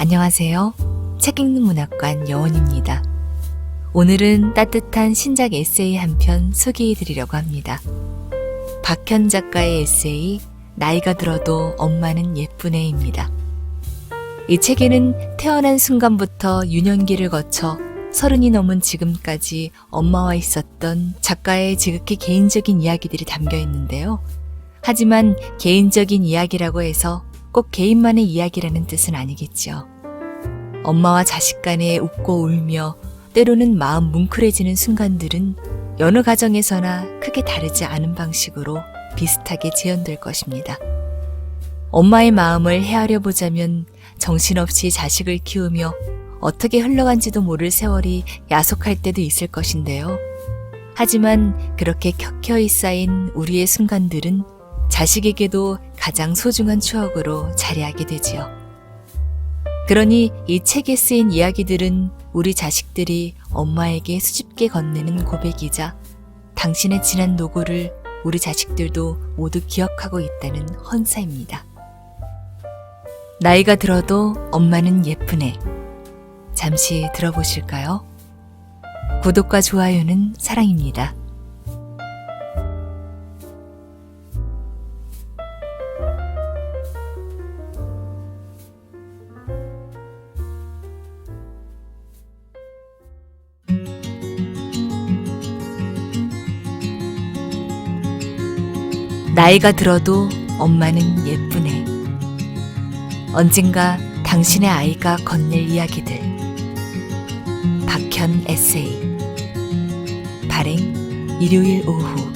안녕하세요. 책 읽는 문학관 여원입니다. 오늘은 따뜻한 신작 에세이 한 편 소개해드리려고 합니다. 박현 작가의 에세이 나이가 들어도 엄마는 예쁜 애입니다. 이 책에는 태어난 순간부터 유년기를 거쳐 30이 넘은 지금까지 엄마와 있었던 작가의 지극히 개인적인 이야기들이 담겨 있는데요. 하지만 개인적인 이야기라고 해서 꼭 개인만의 이야기라는 뜻은 아니겠죠. 엄마와 자식 간에 웃고 울며 때로는 마음 뭉클해지는 순간들은 여느 가정에서나 크게 다르지 않은 방식으로 비슷하게 재현될 것입니다. 엄마의 마음을 헤아려 보자면 정신없이 자식을 키우며 어떻게 흘러간지도 모를 세월이 야속할 때도 있을 것인데요. 하지만 그렇게 켜켜이 쌓인 우리의 순간들은 자식에게도 가장 소중한 추억으로 자리하게 되지요. 그러니 이 책에 쓰인 이야기들은 우리 자식들이 엄마에게 수줍게 건네는 고백이자 당신의 지난 노고를 우리 자식들도 모두 기억하고 있다는 헌사입니다. 나이가 들어도 엄마는 예쁜 애. 잠시 들어보실까요? 구독과 좋아요는 사랑입니다. 나이가 들어도 엄마는 예쁜 애. 언젠가 당신의 아이가 건넬 이야기들. 박현 에세이. 발행 일요일 오후.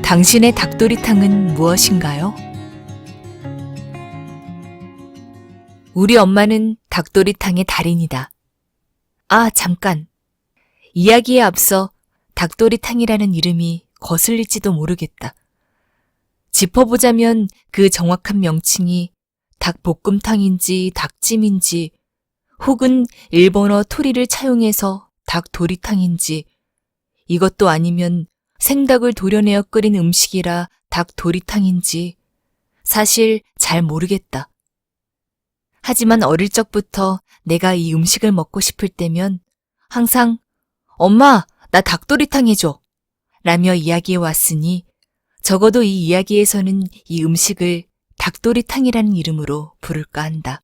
당신의 닭도리탕은 무엇인가요? 우리 엄마는 닭도리탕의 달인이다. 아, 잠깐. 이야기에 앞서 닭도리탕이라는 이름이 거슬릴지도 모르겠다. 짚어보자면 그 정확한 명칭이 닭볶음탕인지 닭찜인지 혹은 일본어 토리를 차용해서 닭도리탕인지 이것도 아니면 생닭을 도려내어 끓인 음식이라 닭도리탕인지 사실 잘 모르겠다. 하지만 어릴 적부터 내가 이 음식을 먹고 싶을 때면 항상 엄마, 나 닭도리탕 해줘 라며 이야기해 왔으니 적어도 이 이야기에서는 이 음식을 닭도리탕이라는 이름으로 부를까 한다.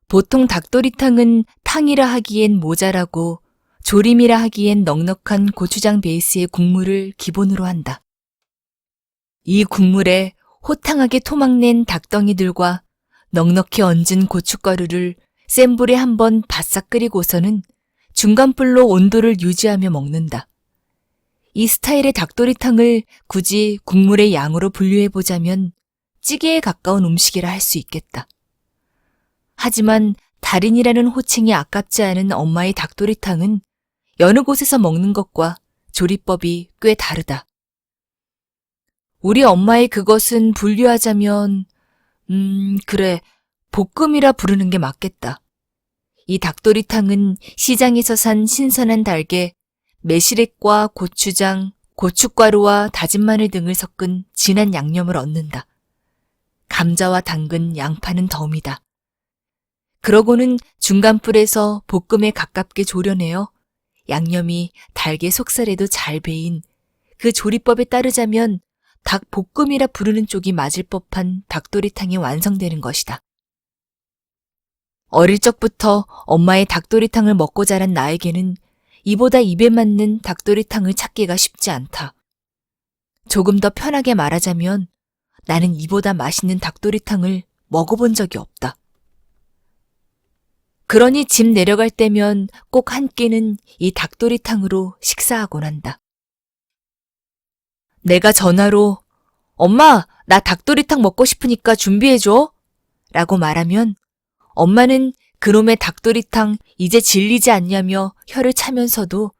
보통 닭도리탕은 탕이라 하기엔 모자라고 조림이라 하기엔 넉넉한 고추장 베이스의 국물을 기본으로 한다. 이 국물에 호탕하게 토막낸 닭덩이들과 넉넉히 얹은 고춧가루를 센 불에 한번 바싹 끓이고서는 중간불로 온도를 유지하며 먹는다. 이 스타일의 닭도리탕을 굳이 국물의 양으로 분류해보자면 찌개에 가까운 음식이라 할 수 있겠다. 하지만 달인이라는 호칭이 아깝지 않은 엄마의 닭도리탕은 여느 곳에서 먹는 것과 조리법이 꽤 다르다. 우리 엄마의 그것은 분류하자면 그래, 볶음이라 부르는 게 맞겠다. 이 닭도리탕은 시장에서 산 신선한 닭에 매실액과 고추장, 고춧가루와 다진 마늘 등을 섞은 진한 양념을 얻는다. 감자와 당근, 양파는 덤이다. 그러고는 중간불에서 볶음에 가깝게 졸여내어 양념이 닭의 속살에도 잘 배인 그 조리법에 따르자면 닭볶음이라 부르는 쪽이 맞을 법한 닭도리탕이 완성되는 것이다. 어릴 적부터 엄마의 닭도리탕을 먹고 자란 나에게는 이보다 입에 맞는 닭도리탕을 찾기가 쉽지 않다. 조금 더 편하게 말하자면 나는 이보다 맛있는 닭도리탕을 먹어본 적이 없다. 그러니 집 내려갈 때면 꼭 한 끼는 이 닭도리탕으로 식사하곤 한다. 내가 전화로 엄마, 나 닭도리탕 먹고 싶으니까 준비해줘 라고 말하면 엄마는 그놈의 닭도리탕 이제 질리지 않냐며 혀를 차면서도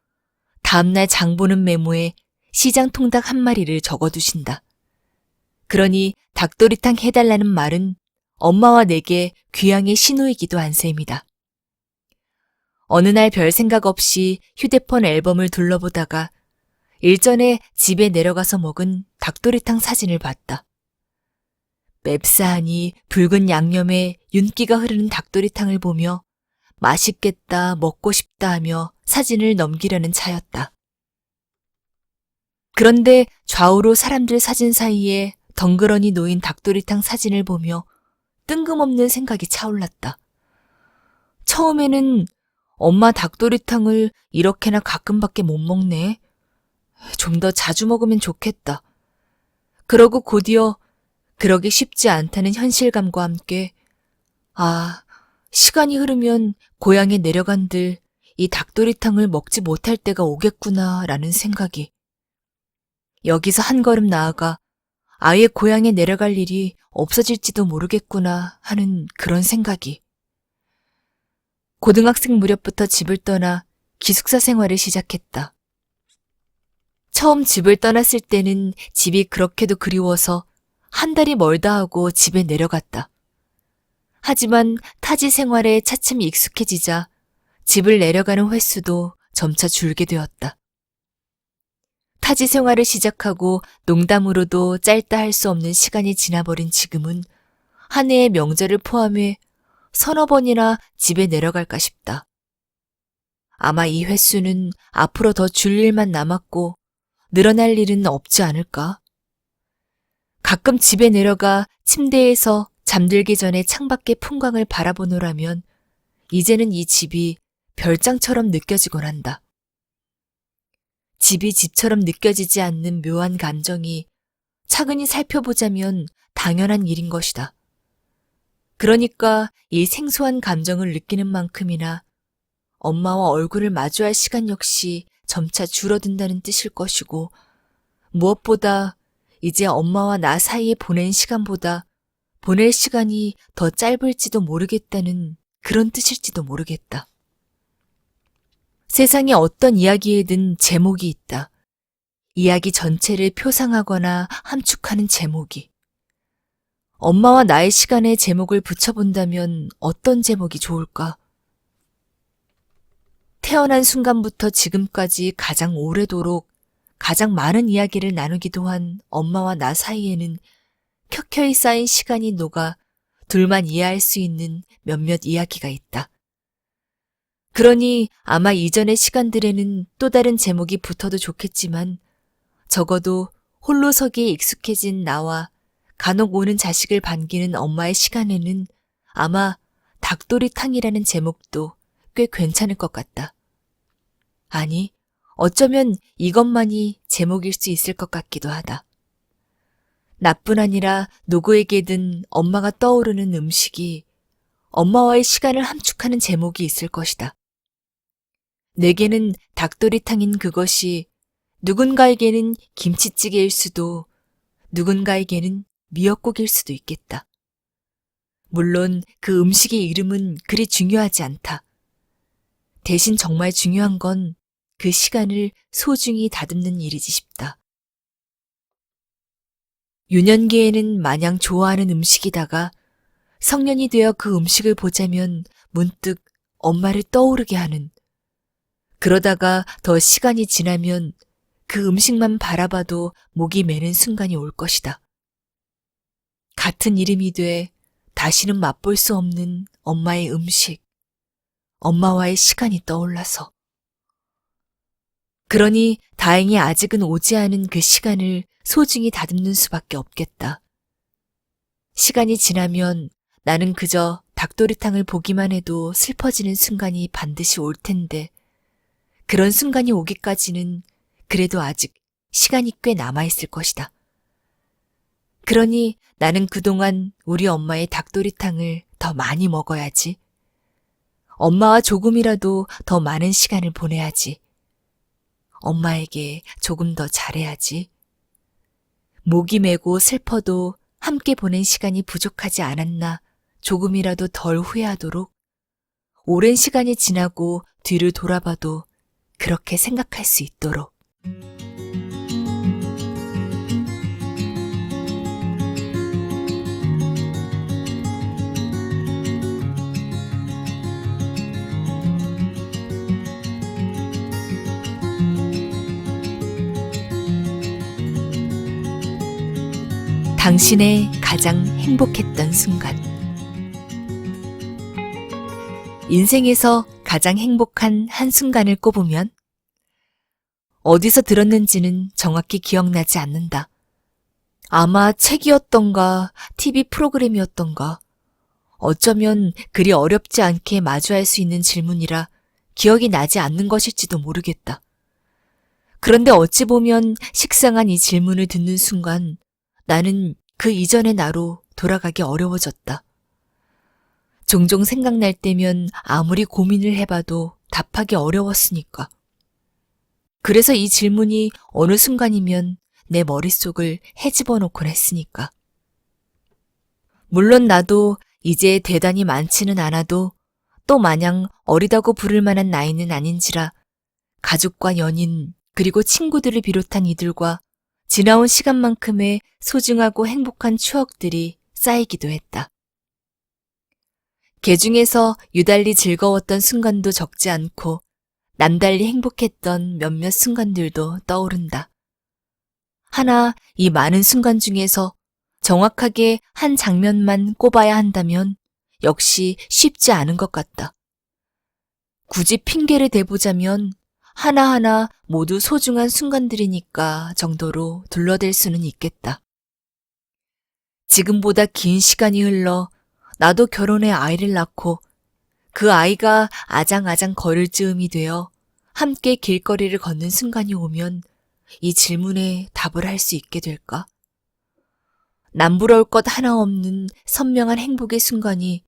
다음날 장 보는 메모에 시장 통닭 한 마리를 적어두신다. 그러니 닭도리탕 해달라는 말은 엄마와 내게 귀향의 신호이기도 한 셈이다. 어느 날 별 생각 없이 휴대폰 앨범을 둘러보다가 일전에 집에 내려가서 먹은 닭도리탕 사진을 봤다. 맵싸하니 붉은 양념에 윤기가 흐르는 닭도리탕을 보며 맛있겠다, 먹고 싶다 하며 사진을 넘기려는 차였다. 그런데 좌우로 사람들 사진 사이에 덩그러니 놓인 닭도리탕 사진을 보며 뜬금없는 생각이 차올랐다. 처음에는 엄마 닭도리탕을 이렇게나 가끔밖에 못 먹네. 좀 더 자주 먹으면 좋겠다. 그러고 곧이어 그러기 쉽지 않다는 현실감과 함께 시간이 흐르면 고향에 내려간들 이 닭도리탕을 먹지 못할 때가 오겠구나라는 생각이, 여기서 한 걸음 나아가 아예 고향에 내려갈 일이 없어질지도 모르겠구나 하는 그런 생각이. 고등학생 무렵부터 집을 떠나 기숙사 생활을 시작했다. 처음 집을 떠났을 때는 집이 그렇게도 그리워서 한 달이 멀다 하고 집에 내려갔다. 하지만 타지 생활에 차츰 익숙해지자 집을 내려가는 횟수도 점차 줄게 되었다. 타지 생활을 시작하고 농담으로도 짧다 할 수 없는 시간이 지나버린 지금은 한 해의 명절을 포함해 서너 번이나 집에 내려갈까 싶다. 아마 이 횟수는 앞으로 더 줄 일만 남았고 늘어날 일은 없지 않을까? 가끔 집에 내려가 침대에서 잠들기 전에 창밖의 풍광을 바라보노라면 이제는 이 집이 별장처럼 느껴지곤 한다. 집이 집처럼 느껴지지 않는 묘한 감정이 차근히 살펴보자면 당연한 일인 것이다. 그러니까 이 생소한 감정을 느끼는 만큼이나 엄마와 얼굴을 마주할 시간 역시 점차 줄어든다는 뜻일 것이고, 무엇보다 이제 엄마와 나 사이에 보낸 시간보다 보낼 시간이 더 짧을지도 모르겠다는 그런 뜻일지도 모르겠다. 세상에 어떤 이야기에든 제목이 있다. 이야기 전체를 표상하거나 함축하는 제목이. 엄마와 나의 시간에 제목을 붙여본다면 어떤 제목이 좋을까? 태어난 순간부터 지금까지 가장 오래도록 가장 많은 이야기를 나누기도 한 엄마와 나 사이에는 켜켜이 쌓인 시간이 녹아 둘만 이해할 수 있는 몇몇 이야기가 있다. 그러니 아마 이전의 시간들에는 또 다른 제목이 붙어도 좋겠지만 적어도 홀로서기에 익숙해진 나와 간혹 오는 자식을 반기는 엄마의 시간에는 아마 닭도리탕이라는 제목도 꽤 괜찮을 것 같다. 아니, 어쩌면 이것만이 제목일 수 있을 것 같기도 하다. 나뿐 아니라 누구에게든 엄마가 떠오르는 음식이 엄마와의 시간을 함축하는 제목이 있을 것이다. 내게는 닭도리탕인 그것이 누군가에게는 김치찌개일 수도, 누군가에게는 미역국일 수도 있겠다. 물론 그 음식의 이름은 그리 중요하지 않다. 대신 정말 중요한 건 그 시간을 소중히 다듬는 일이지 싶다. 유년기에는 마냥 좋아하는 음식이다가 성년이 되어 그 음식을 보자면 문득 엄마를 떠오르게 하는, 그러다가 더 시간이 지나면 그 음식만 바라봐도 목이 메는 순간이 올 것이다. 같은 이름이 돼 다시는 맛볼 수 없는 엄마의 음식, 엄마와의 시간이 떠올라서. 그러니 다행히 아직은 오지 않은 그 시간을 소중히 다듬는 수밖에 없겠다. 시간이 지나면 나는 그저 닭도리탕을 보기만 해도 슬퍼지는 순간이 반드시 올 텐데, 그런 순간이 오기까지는 그래도 아직 시간이 꽤 남아있을 것이다. 그러니 나는 그동안 우리 엄마의 닭도리탕을 더 많이 먹어야지. 엄마와 조금이라도 더 많은 시간을 보내야지. 엄마에게 조금 더 잘해야지. 목이 메고 슬퍼도 함께 보낸 시간이 부족하지 않았나 조금이라도 덜 후회하도록, 오랜 시간이 지나고 뒤를 돌아봐도 그렇게 생각할 수 있도록. 당신의 가장 행복했던 순간. 인생에서 가장 행복한 한순간을 꼽으면 어디서 들었는지는 정확히 기억나지 않는다. 아마 책이었던가 TV 프로그램이었던가 어쩌면 그리 어렵지 않게 마주할 수 있는 질문이라 기억이 나지 않는 것일지도 모르겠다. 그런데 어찌 보면 식상한 이 질문을 듣는 순간 나는 그 이전의 나로 돌아가기 어려워졌다. 종종 생각날 때면 아무리 고민을 해봐도 답하기 어려웠으니까. 그래서 이 질문이 어느 순간이면 내 머릿속을 헤집어 놓곤 했으니까. 물론 나도 이제 대단히 많지는 않아도 또 마냥 어리다고 부를 만한 나이는 아닌지라 가족과 연인 그리고 친구들을 비롯한 이들과 지나온 시간만큼의 소중하고 행복한 추억들이 쌓이기도 했다. 그 중에서 유달리 즐거웠던 순간도 적지 않고 남달리 행복했던 몇몇 순간들도 떠오른다. 하나 이 많은 순간 중에서 정확하게 한 장면만 꼽아야 한다면 역시 쉽지 않은 것 같다. 굳이 핑계를 대보자면 하나하나 모두 소중한 순간들이니까 정도로 둘러댈 수는 있겠다. 지금보다 긴 시간이 흘러 나도 결혼해 아이를 낳고 그 아이가 아장아장 걸을 즈음이 되어 함께 길거리를 걷는 순간이 오면 이 질문에 답을 할 수 있게 될까? 남부러울 것 하나 없는 선명한 행복의 순간이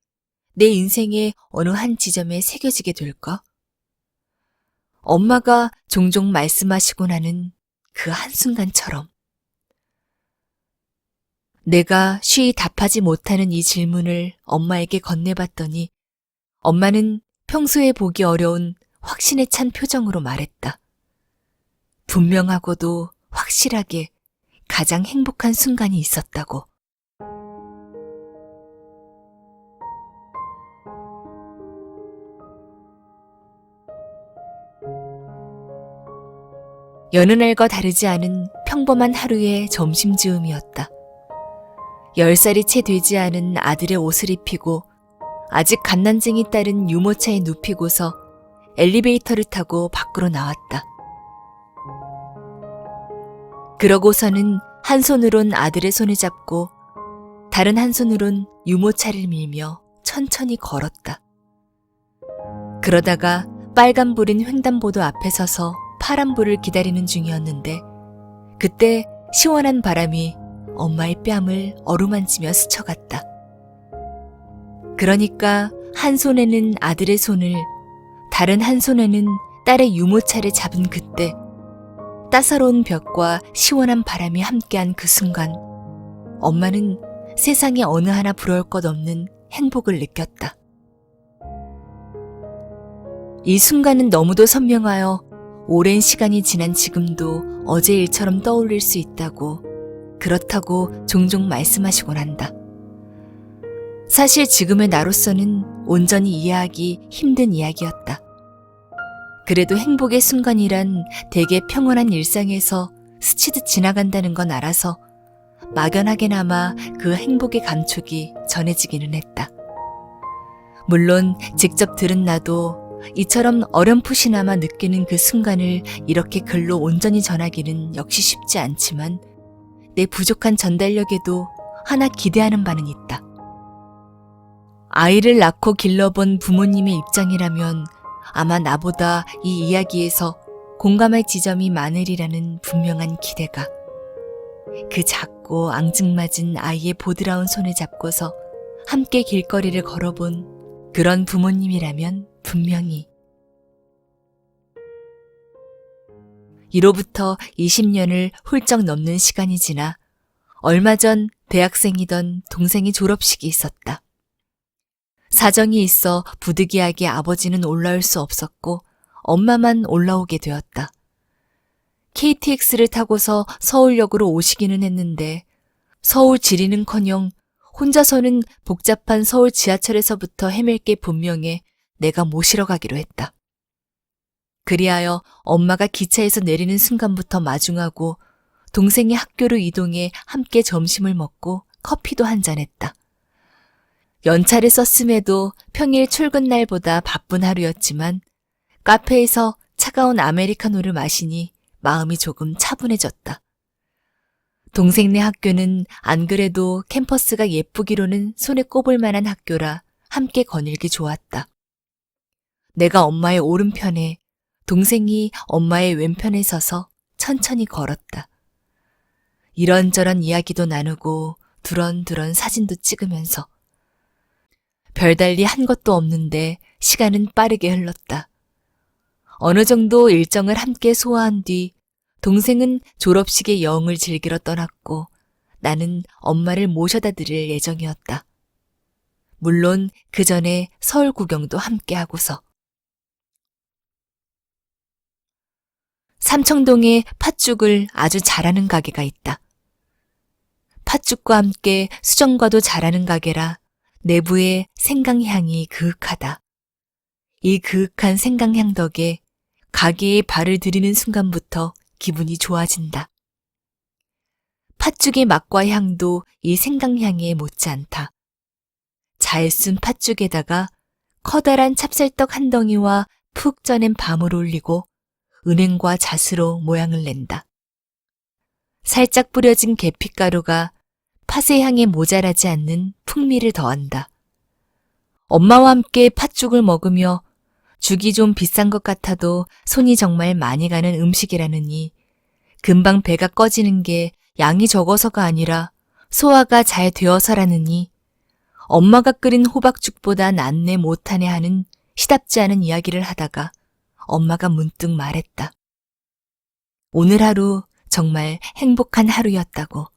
내 인생의 어느 한 지점에 새겨지게 될까? 엄마가 종종 말씀하시고 나는 그 한순간처럼. 내가 쉬이 답하지 못하는 이 질문을 엄마에게 건네봤더니 엄마는 평소에 보기 어려운 확신에 찬 표정으로 말했다. 분명하고도 확실하게 가장 행복한 순간이 있었다고. 여느 날과 다르지 않은 평범한 하루의 점심즈음이었다. 10살이 채 되지 않은 아들의 옷을 입히고 아직 갓난쟁이 딸은 유모차에 눕히고서 엘리베이터를 타고 밖으로 나왔다. 그러고서는 한 손으론 아들의 손을 잡고 다른 한 손으론 유모차를 밀며 천천히 걸었다. 그러다가 빨간불인 횡단보도 앞에 서서 파란불을 기다리는 중이었는데 그때 시원한 바람이 엄마의 뺨을 어루만지며 스쳐갔다. 그러니까 한 손에는 아들의 손을 다른 한 손에는 딸의 유모차를 잡은 그때 따사로운 볕과 시원한 바람이 함께한 그 순간 엄마는 세상에 어느 하나 부러울 것 없는 행복을 느꼈다. 이 순간은 너무도 선명하여 오랜 시간이 지난 지금도 어제 일처럼 떠올릴 수 있다고 그렇다고 종종 말씀하시곤 한다. 사실 지금의 나로서는 온전히 이해하기 힘든 이야기였다. 그래도 행복의 순간이란 되게 평온한 일상에서 스치듯 지나간다는 건 알아서 막연하게나마 그 행복의 감촉이 전해지기는 했다. 물론 직접 들은 나도 이처럼 어렴풋이나마 느끼는 그 순간을 이렇게 글로 온전히 전하기는 역시 쉽지 않지만 내 부족한 전달력에도 하나 기대하는 바는 있다. 아이를 낳고 길러본 부모님의 입장이라면 아마 나보다 이 이야기에서 공감할 지점이 많으리라는 분명한 기대가. 그 작고 앙증맞은 아이의 보드라운 손을 잡고서 함께 길거리를 걸어본 그런 부모님이라면 분명히. 이로부터 20년을 훌쩍 넘는 시간이 지나 얼마 전 대학생이던 동생의 졸업식이 있었다. 사정이 있어 부득이하게 아버지는 올라올 수 없었고 엄마만 올라오게 되었다. KTX를 타고서 서울역으로 오시기는 했는데 서울 지리는커녕 혼자서는 복잡한 서울 지하철에서부터 헤맬 게 분명해 내가 모시러 가기로 했다. 그리하여 엄마가 기차에서 내리는 순간부터 마중하고 동생이 학교로 이동해 함께 점심을 먹고 커피도 한잔했다. 연차를 썼음에도 평일 출근 날보다 바쁜 하루였지만 카페에서 차가운 아메리카노를 마시니 마음이 조금 차분해졌다. 동생네 학교는 안 그래도 캠퍼스가 예쁘기로는 손에 꼽을 만한 학교라 함께 거닐기 좋았다. 내가 엄마의 오른편에, 동생이 엄마의 왼편에 서서 천천히 걸었다. 이런저런 이야기도 나누고 두런두런 사진도 찍으면서 별달리 한 것도 없는데 시간은 빠르게 흘렀다. 어느 정도 일정을 함께 소화한 뒤 동생은 졸업식의 여흥을 즐기러 떠났고 나는 엄마를 모셔다 드릴 예정이었다. 물론 그 전에 서울 구경도 함께 하고서. 삼청동에 팥죽을 아주 잘하는 가게가 있다. 팥죽과 함께 수정과도 잘하는 가게라 내부의 생강향이 그윽하다. 이 그윽한 생강향 덕에 가게에 발을 들이는 순간부터 기분이 좋아진다. 팥죽의 맛과 향도 이 생강향에 못지않다. 잘 쓴 팥죽에다가 커다란 찹쌀떡 한 덩이와 푹 쪄낸 밤을 올리고 은행과 잣으로 모양을 낸다. 살짝 뿌려진 계피가루가 팥의 향에 모자라지 않는 풍미를 더한다. 엄마와 함께 팥죽을 먹으며 죽이 좀 비싼 것 같아도 손이 정말 많이 가는 음식이라느니 금방 배가 꺼지는 게 양이 적어서가 아니라 소화가 잘 되어서라느니 엄마가 끓인 호박죽보다 낫네 못하네 하는 시답지 않은 이야기를 하다가 엄마가 문득 말했다. 오늘 하루 정말 행복한 하루였다고.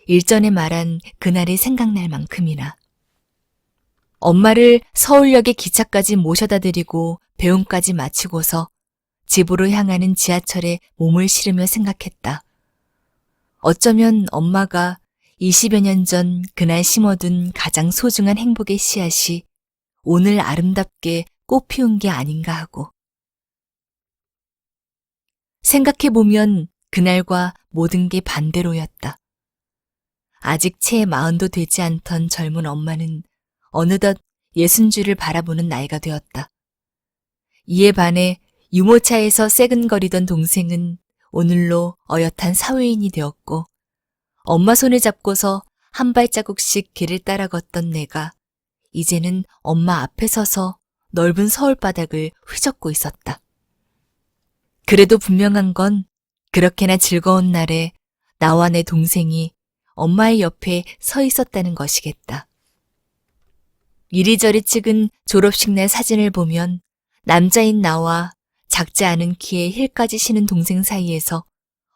일전에 말한 그날이 생각날 만큼이나. 엄마를 서울역에 기차까지 모셔다 드리고 배웅까지 마치고서 집으로 향하는 지하철에 몸을 실으며 생각했다. 어쩌면 엄마가 20여 년 전 그날 심어둔 가장 소중한 행복의 씨앗이 오늘 아름답게 꽃 피운 게 아닌가 하고. 생각해보면 그날과 모든 게 반대로였다. 아직 채 40도 되지 않던 젊은 엄마는 어느덧 60줄을 바라보는 나이가 되었다. 이에 반해 유모차에서 새근거리던 동생은 오늘로 어엿한 사회인이 되었고 엄마 손을 잡고서 한 발자국씩 길을 따라 걷던 내가 이제는 엄마 앞에 서서 넓은 서울바닥을 휘젓고 있었다. 그래도 분명한 건 그렇게나 즐거운 날에 나와 내 동생이 엄마의 옆에 서 있었다는 것이겠다. 이리저리 찍은 졸업식 날 사진을 보면 남자인 나와 작지 않은 키에 힐까지 신은 동생 사이에서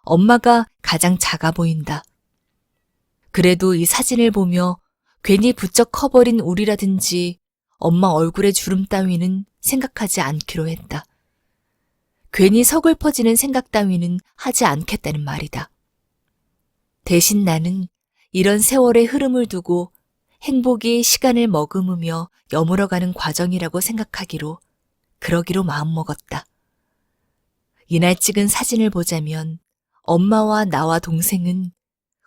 엄마가 가장 작아 보인다. 그래도 이 사진을 보며 괜히 부쩍 커버린 우리라든지 엄마 얼굴의 주름 따위는 생각하지 않기로 했다. 괜히 서글퍼지는 생각 따위는 하지 않겠다는 말이다. 대신 나는 이런 세월의 흐름을 두고 행복이 시간을 머금으며 여물어가는 과정이라고 생각하기로 그러기로 마음먹었다. 이날 찍은 사진을 보자면 엄마와 나와 동생은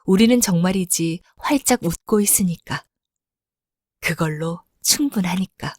우리는 정말이지 활짝 웃고 있으니까. 그걸로 충분하니까.